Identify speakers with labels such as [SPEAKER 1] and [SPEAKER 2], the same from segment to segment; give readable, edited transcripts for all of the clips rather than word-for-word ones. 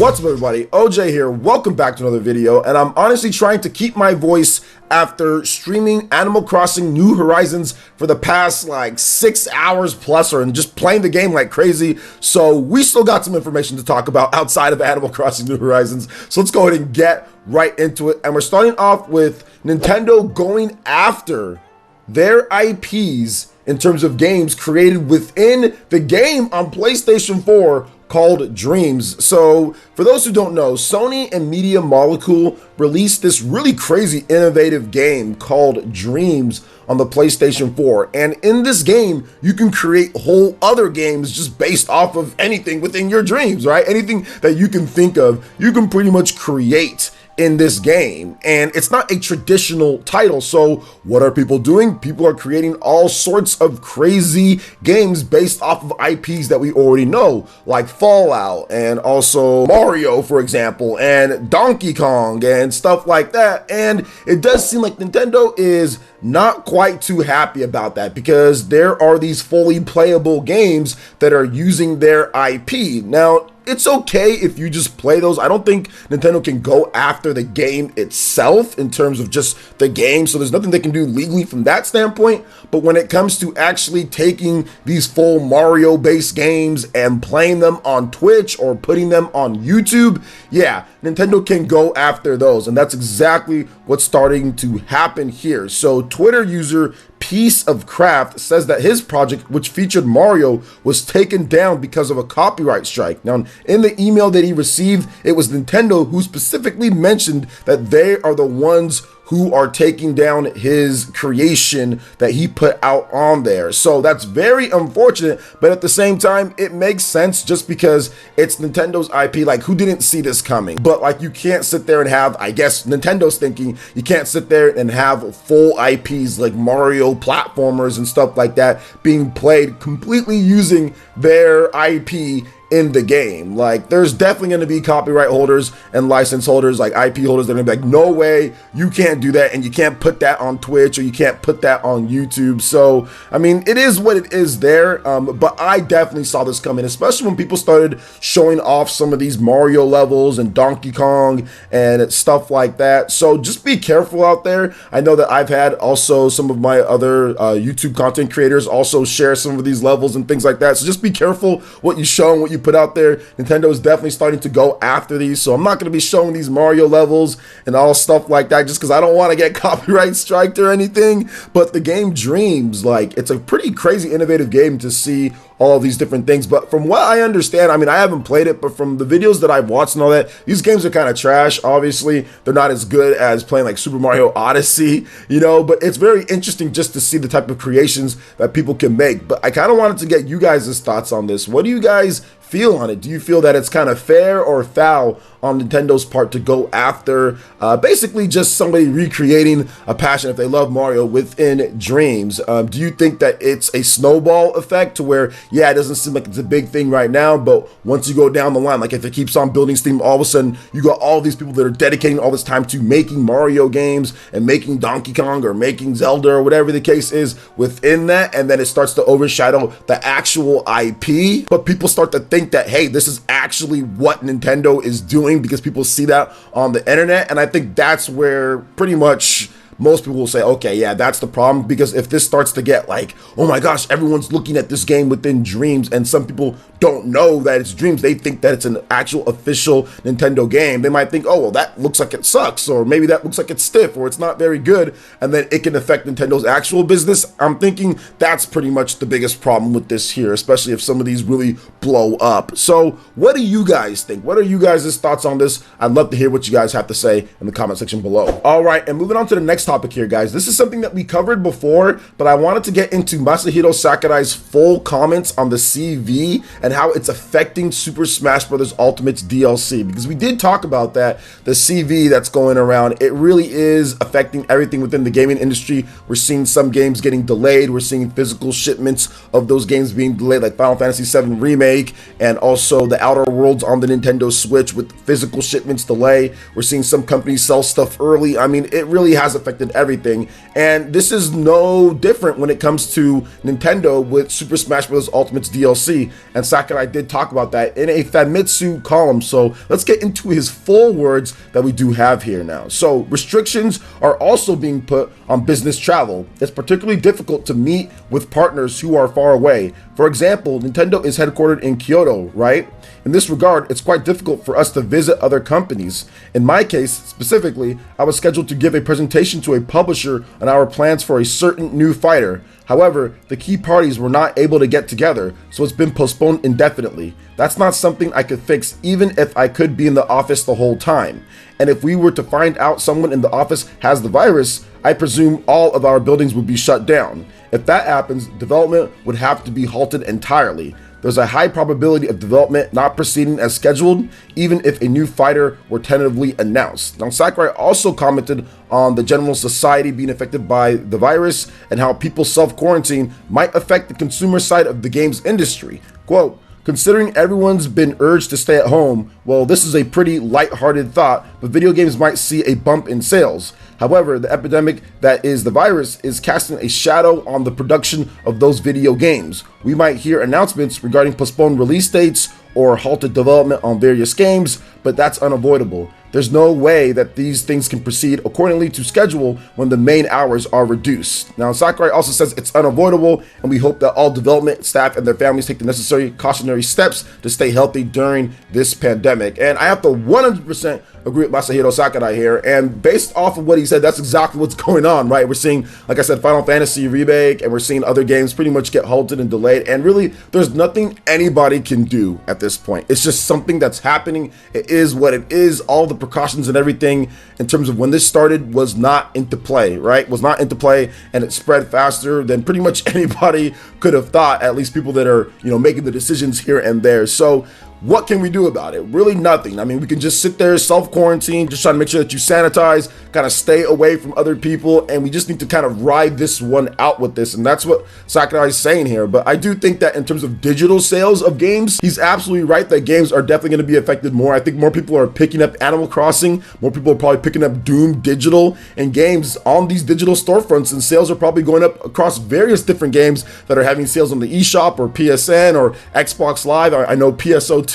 [SPEAKER 1] What's up, everybody? OJ here. Welcome back to another video, and I'm honestly trying to keep my voice after streaming Animal Crossing New Horizons for the past like 6 hours plus, and just playing the game like crazy. So we still got some information to talk about outside of Animal Crossing New Horizons. So let's go ahead and get right into it. And we're starting off with Nintendo going after their IPs in terms of games created within the game on PlayStation 4 called Dreams. So for those who don't know, Sony and Media Molecule released this really crazy innovative game called Dreams on the PlayStation 4. And in this game, you can create whole other games just based off of anything within your dreams, right? Anything that you can think of, you can pretty much create in this game. And it's not a traditional title. So what are people doing? People are creating all sorts of crazy games based off of IPs that we already know, like Fallout and also Mario, for example, and Donkey Kong and stuff like that. And it does seem like Nintendo is not quite too happy about that, because there are these fully playable games that are using their IP. Now, it's okay if you just play those. I don't think Nintendo can go after the game itself in terms of just the game, so there's nothing they can do legally from that standpoint. But when it comes to actually taking these full Mario based games and playing them on Twitch or putting them on YouTube, yeah, Nintendo can go after those, and that's exactly what's starting to happen here. So Twitter user Piece of Craft says that his project, which featured Mario, was taken down because of a copyright strike. Now, in the email that he received, it was Nintendo who specifically mentioned that they are the ones who are taking down his creation that he put out on there. So that's very unfortunate, but at the same time, it makes sense just because it's Nintendo's IP. Like, who didn't see this coming? But like, you can't sit there and have, I guess Nintendo's thinking, you can't sit there and have full IPs like Mario platformers and stuff like that being played completely using their IP in the game. Like, there's definitely going to be copyright holders and license holders, like IP holders, that are going to be like, no way, you can't do that, and you can't put that on Twitch, or you can't put that on YouTube. So I mean, it is what it is there. But I definitely saw this coming, especially when people started showing off some of these Mario levels and Donkey Kong and stuff like that. So just be careful out there. I know that I've had also some of my other YouTube content creators also share some of these levels and things like that. So just be careful what you show and what you put out there. Nintendo is definitely starting to go after these, so I'm not going to be showing these Mario levels and all stuff like that just because I don't want to get copyright striked or anything. But the game Dreams, like, it's a pretty crazy innovative game to see all of these different things. But from what I understand, I mean, I haven't played it, but from the videos that I've watched and all that, these games are kind of trash. Obviously, they're not as good as playing like Super Mario Odyssey, you know, but it's very interesting just to see the type of creations that people can make. But I kind of wanted to get you guys' thoughts on this. What do you guys feel on it? Do you feel that it's kind of fair or foul on Nintendo's part to go after basically just somebody recreating a passion if they love Mario within Dreams? Do you think that it's a snowball effect to where, yeah, it doesn't seem like it's a big thing right now, but once you go down the line, like if it keeps on building steam, all of a sudden you got all these people that are dedicating all this time to making Mario games and making Donkey Kong or making Zelda or whatever the case is within that, and then it starts to overshadow the actual IP, but people start to think that, hey, this is actually what Nintendo is doing because people see that on the internet. And I think that's where pretty much most people will say, okay, yeah, that's the problem. Because if this starts to get like, oh my gosh, everyone's looking at this game within Dreams, and some people don't know that it's Dreams, they think that it's an actual official Nintendo game. They might think, oh, well, that looks like it sucks, or maybe that looks like it's stiff, or it's not very good, and then it can affect Nintendo's actual business. I'm thinking that's pretty much the biggest problem with this here, especially if some of these really blow up. So what do you guys think? What are you guys' thoughts on this? I'd love to hear what you guys have to say in the comment section below. All right, and moving on to the next topic here, guys. This is something that we covered before, but I wanted to get into Masahiro Sakurai's full comments on the CV and how it's affecting Super Smash Bros. Ultimate's DLC, because we did talk about that, the CV that's going around. It really is affecting everything within the gaming industry. We're seeing some games getting delayed. We're seeing physical shipments of those games being delayed, like Final Fantasy VII Remake, and also the Outer Worlds on the Nintendo Switch with physical shipments delay. We're seeing some companies sell stuff early. I mean, it really has affected affected everything. And this is no different when it comes to Nintendo with Super Smash Bros. Ultimate's DLC. And Sakurai did talk about that in a Famitsu column. So let's get into his full words that we do have here now. So restrictions are also being put on business travel. It's particularly difficult to meet with partners who are far away. For example, Nintendo is headquartered in Kyoto, right? In this regard, it's quite difficult for us to visit other companies. In my case, specifically, I was scheduled to give a presentation to a publisher on our plans for a certain new fighter. However, the key parties were not able to get together, so it's been postponed indefinitely. That's not something I could fix even if I could be in the office the whole time. And if we were to find out someone in the office has the virus, I presume all of our buildings would be shut down. If that happens, development would have to be halted entirely. There's a high probability of development not proceeding as scheduled, even if a new fighter were tentatively announced. Now, Sakurai also commented on the general society being affected by the virus and how people's self-quarantine might affect the consumer side of the games industry. Quote, "Considering everyone's been urged to stay at home, well, this is a pretty lighthearted thought, but video games might see a bump in sales. However, the epidemic that is the virus is casting a shadow on the production of those video games. We might hear announcements regarding postponed release dates or halted development on various games, but that's unavoidable. There's no way that these things can proceed accordingly to schedule when the main hours are reduced." Now, Sakurai also says it's unavoidable, and we hope that all development staff and their families take the necessary cautionary steps to stay healthy during this pandemic. And I have to 100% agree with Masahiro Sakurai here, and based off of what he said, that's exactly what's going on, right? We're seeing, like I said, Final Fantasy Remake, and we're seeing other games pretty much get halted and delayed, and really, there's nothing anybody can do at this point. It's just something that's happening. It is what it is. All the precautions and everything in terms of when this started was not into play, right? Was not into play, and it spread faster than pretty much anybody could have thought, at least people that are, making the decisions here and there. So what can we do about it? Really nothing. I mean, we can just sit there, self-quarantine, just trying to make sure that you sanitize, kind of stay away from other people, and we just need to kind of ride this one out with this, and that's what Sakurai is saying here. But I do think that in terms of digital sales of games, he's absolutely right that games are definitely going to be affected more. I think more people are picking up Animal Crossing, more people are probably picking up Doom digital, and games on these digital storefronts, and sales are probably going up across various different games that are having sales on the eShop or PSN or Xbox Live. I know PSO2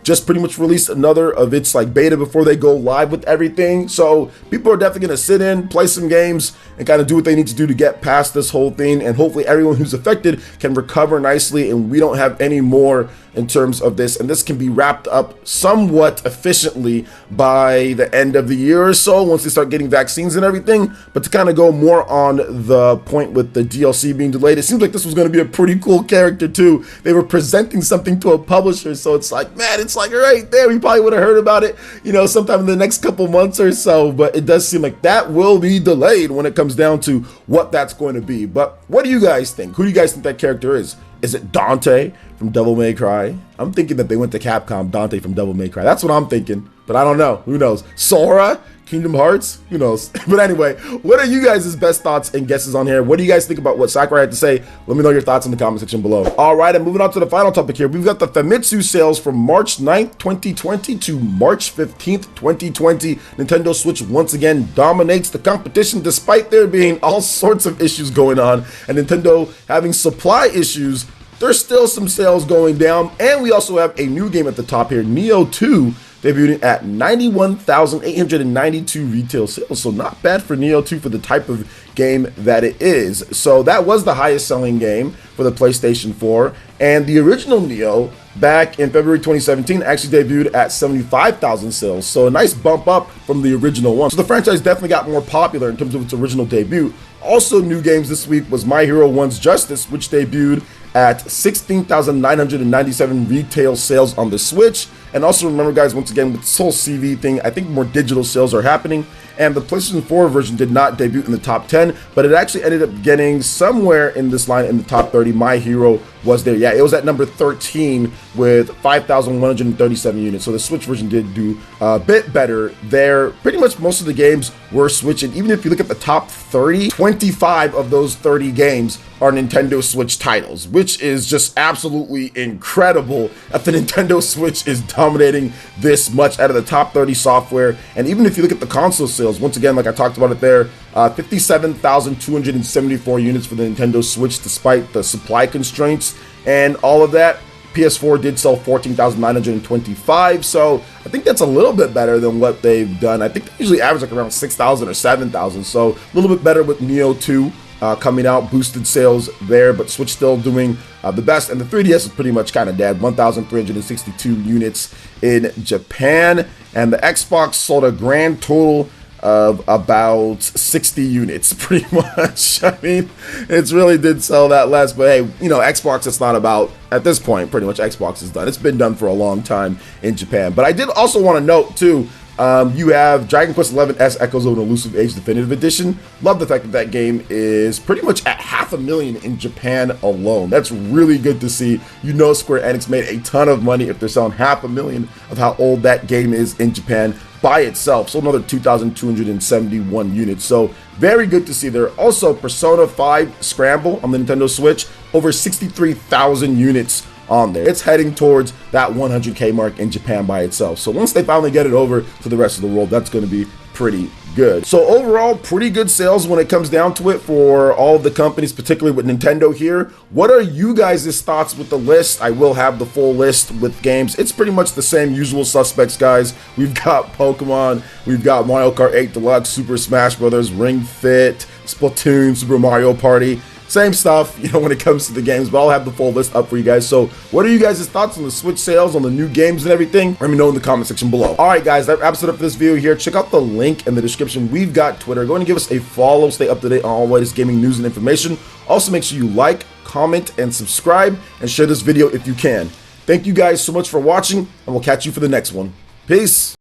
[SPEAKER 1] just pretty much released another of its beta before they go live with everything. So people are definitely going to sit in, play some games, and kind of do what they need to do to get past this whole thing. And hopefully everyone who's affected can recover nicely, and we don't have any more in terms of this. And this can be wrapped up somewhat efficiently by the end of the year or so, once they start getting vaccines and everything. But to kind of go more on the point with the DLC being delayed, it seems like this was going to be a pretty cool character too. They were presenting something to a publisher, so it's man, it's right there. We probably would have heard about it, sometime in the next couple months or so. But it does seem like that will be delayed when it comes down to what that's going to be. But what do you guys think? Who do you guys think that character is? Is it Dante from Devil May Cry? I'm thinking that they went to Capcom, Dante from Devil May Cry. That's what I'm thinking, but I don't know. Who knows? Sora? Kingdom Hearts? Who knows? But anyway, what are you guys' best thoughts and guesses on here? What do you guys think about what Sakurai had to say? Let me know your thoughts in the comment section below. All right, and moving on to the final topic here. We've got the Famitsu sales from March 9th, 2020 to March 15th, 2020. Nintendo Switch once again dominates the competition despite there being all sorts of issues going on and Nintendo having supply issues. There's still some sales going down, and we also have a new game at the top here, Neo 2, debuting at 91,892 retail sales. So not bad for Neo 2 for the type of game that it is. So that was the highest selling game for the PlayStation 4. And the original Neo back in February 2017 actually debuted at 75,000 sales. So a nice bump up from the original one. So the franchise definitely got more popular in terms of its original debut. Also new games this week was My Hero 1's Justice, which debuted at 16,997 retail sales on the Switch. And also remember, guys, once again, with this whole CV thing, I think more digital sales are happening. And the PlayStation 4 version did not debut in the top 10, but it actually ended up getting somewhere in this line in the top 30. My Hero was there. Yeah, it was at number 13 with 5,137 units. So the Switch version did do a bit better there. Pretty much most of the games were Switch, and even if you look at the top 30, 25 of those 30 games are Nintendo Switch titles, which is just absolutely incredible if the Nintendo Switch is dominating this much out of the top 30 software. And even if you look at the console sales, sales. Once again, like I talked about it there, 57,274 units for the Nintendo Switch despite the supply constraints and all of that. PS4 did sell 14,925, so I think that's a little bit better than what they've done. I think they usually average like around 6,000 or 7,000, so a little bit better with Neo 2 coming out, boosted sales there, but Switch still doing the best. And the 3DS is pretty much kind of dead, 1,362 units in Japan, and the Xbox sold a grand total of about 60 units, pretty much. I mean, it really did sell that less, but hey, you know, Xbox, it's not about, at this point, pretty much Xbox is done. It's been done for a long time in Japan. But I did also want to note, too, you have Dragon Quest XI S Echoes of an Elusive Age Definitive Edition. Love the fact that that game is pretty much at 500,000 in Japan alone. That's really good to see. You know, Square Enix made a ton of money if they're selling 500,000 of how old that game is in Japan by itself. So another 2,271 units. So very good to see there. Also, Persona 5 Scramble on the Nintendo Switch, over 63,000 units on there. It's heading towards that 100K mark in Japan by itself. So once they finally get it over to the rest of the world, that's going to be pretty good. So overall, pretty good sales when it comes down to it for all of the companies, particularly with Nintendo here. What are you guys' thoughts with the list? I will have the full list with games. It's pretty much the same usual suspects, guys. We've got Pokemon, we've got Mario Kart 8 Deluxe, Super Smash Bros., Ring Fit, Splatoon, Super Mario Party. Same stuff, you know, when it comes to the games, but I'll have the full list up for you guys. So what are you guys' thoughts on the Switch sales, on the new games and everything? Let me know in the comment section below. All right, guys, that wraps it up for this video here. Check out the link in the description. We've got Twitter. Go ahead and give us a follow. Stay up to date on all the latest gaming news and information. Also, make sure you like, comment, and subscribe, and share this video if you can. Thank you guys so much for watching, and we'll catch you for the next one. Peace.